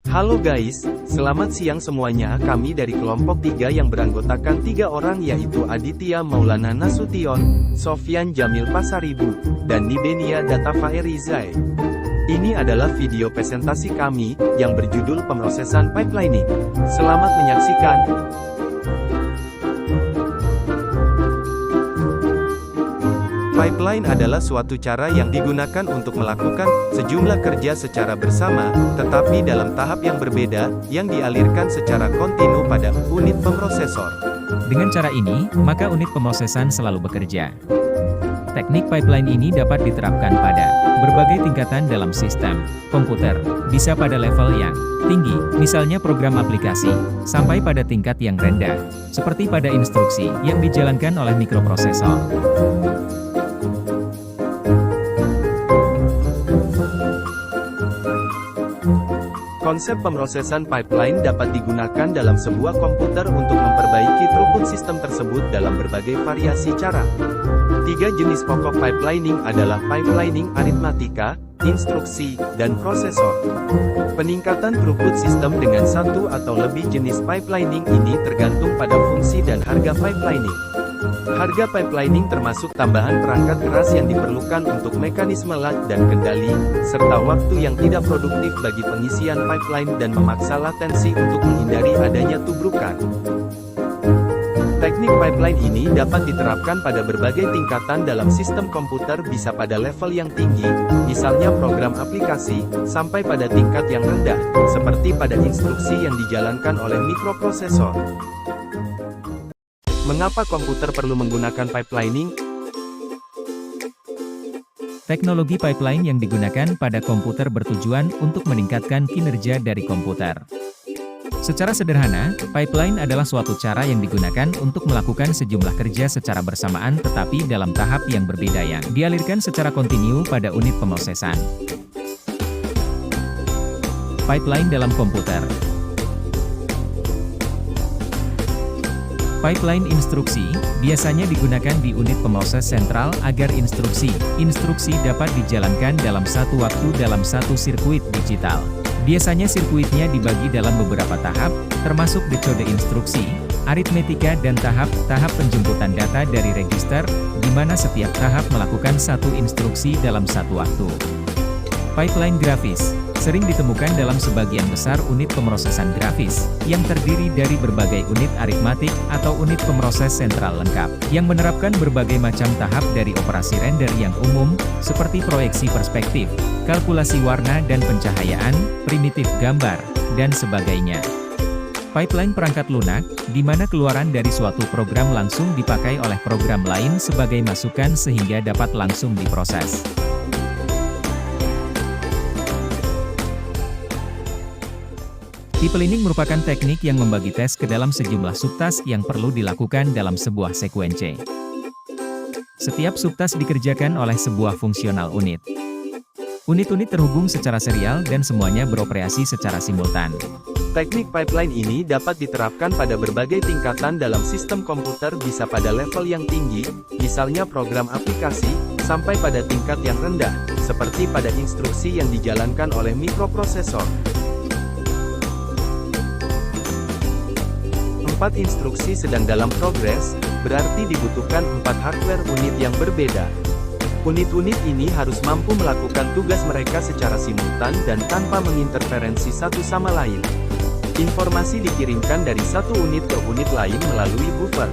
Halo guys, selamat siang semuanya. Kami dari kelompok 3 yang beranggotakan 3 orang yaitu Aditya Maulana Nasution, Sofyan Jamil Pasaribu, dan Nibenia Data Faerizai. Ini adalah video presentasi kami, yang berjudul pemrosesan pipelining. Selamat menyaksikan. Pipeline adalah suatu cara yang digunakan untuk melakukan sejumlah kerja secara bersama, tetapi dalam tahap yang berbeda, yang dialirkan secara kontinu pada unit pemrosesor. Dengan cara ini, maka unit pemrosesan selalu bekerja. Teknik pipeline ini dapat diterapkan pada berbagai tingkatan dalam sistem komputer, bisa pada level yang tinggi, misalnya program aplikasi, sampai pada tingkat yang rendah, seperti pada instruksi yang dijalankan oleh mikroprosesor. Konsep pemrosesan pipeline dapat digunakan dalam sebuah komputer untuk memperbaiki throughput sistem tersebut dalam berbagai variasi cara. 3 jenis pokok pipelining adalah pipelining aritmatika, instruksi, dan prosesor. Peningkatan throughput sistem dengan satu atau lebih jenis pipelining ini tergantung pada fungsi dan harga pipelining. Harga pipelining termasuk tambahan perangkat keras yang diperlukan untuk mekanisme lat dan kendali, serta waktu yang tidak produktif bagi pengisian pipeline dan memaksa latensi untuk menghindari adanya tubrukan. Teknik pipeline ini dapat diterapkan pada berbagai tingkatan dalam sistem komputer, bisa pada level yang tinggi, misalnya program aplikasi, sampai pada tingkat yang rendah, seperti pada instruksi yang dijalankan oleh mikroprosesor. Mengapa komputer perlu menggunakan pipelining? Teknologi pipeline yang digunakan pada komputer bertujuan untuk meningkatkan kinerja dari komputer. Secara sederhana, pipeline adalah suatu cara yang digunakan untuk melakukan sejumlah kerja secara bersamaan tetapi dalam tahap yang berbeda yang dialirkan secara kontinu pada unit pemrosesan. Pipeline dalam komputer. Pipeline instruksi biasanya digunakan di unit pemroses sentral agar instruksi dapat dijalankan dalam satu waktu dalam satu sirkuit digital. Biasanya sirkuitnya dibagi dalam beberapa tahap, termasuk decode instruksi, aritmetika dan tahap penjemputan data dari register, di mana setiap tahap melakukan satu instruksi dalam satu waktu. Pipeline grafis sering ditemukan dalam sebagian besar unit pemrosesan grafis, yang terdiri dari berbagai unit aritmatik atau unit pemroses sentral lengkap, yang menerapkan berbagai macam tahap dari operasi render yang umum, seperti proyeksi perspektif, kalkulasi warna dan pencahayaan, primitif gambar, dan sebagainya. Pipeline perangkat lunak, di mana keluaran dari suatu program langsung dipakai oleh program lain sebagai masukan sehingga dapat langsung diproses. Pipelining merupakan teknik yang membagi tes ke dalam sejumlah subtask yang perlu dilakukan dalam sebuah sekuensi. Setiap subtask dikerjakan oleh sebuah fungsional unit. Unit-unit terhubung secara serial dan semuanya beroperasi secara simultan. Teknik pipeline ini dapat diterapkan pada berbagai tingkatan dalam sistem komputer, bisa pada level yang tinggi, misalnya program aplikasi, sampai pada tingkat yang rendah, seperti pada instruksi yang dijalankan oleh mikroprosesor. 4 instruksi sedang dalam progres, berarti dibutuhkan 4 hardware unit yang berbeda. Unit-unit ini harus mampu melakukan tugas mereka secara simultan dan tanpa menginterferensi satu sama lain. Informasi dikirimkan dari satu unit ke unit lain melalui buffer.